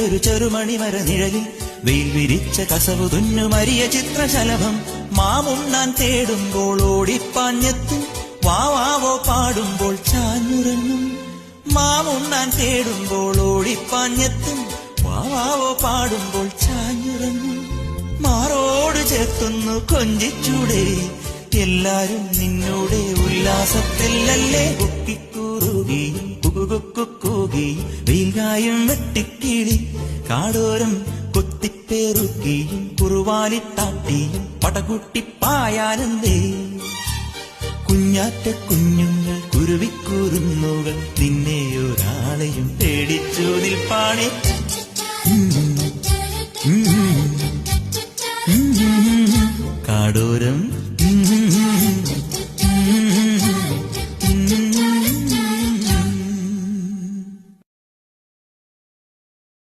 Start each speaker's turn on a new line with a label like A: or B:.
A: ഒരു ചെറുമണിമര നിഴലിൽ വെയിൽ വിരിച്ച കസവു തുന്നുമരിയ ചിത്രശലഭം മാമുണ്ണാൻ തേടുമ്പോൾ ഓടിപ്പാഞ്ഞെത്തും വാവാവോ പാടുമ്പോൾ ചാഞ്ഞുറങ്ങും മാമുണ്ണാൻ തേടുമ്പോൾ ഓടിപ്പാഞ്ഞെത്തും വാവാവോ പാടുമ്പോൾ ചാഞ്ഞുറങ്ങും മാറോട് ചേർത്തുന്നു കൊഞ്ചിച്ചൂടെ എല്ലാരും നിന്നോടെ ഉല്ലാസത്തിലല്ലേ കുക്കിക്കൂറുകയും കുകുകുക്കുകൂകയും വെയിൽകായും വെട്ടിക്കിളി കാടോരം കൊത്തിപ്പേറുകയും കുറുവാലിത്താട്ടിയും പടകുട്ടിപ്പായാനന്ദേ കുഞ്ഞാറ്റ കുഞ്ഞുങ്ങൾ കുരുവിക്കൂറുന്നുകൾ നിന്നെ ഒരാളെയും പേടിച്ചു നിൽപ്പാണേ കാടോരം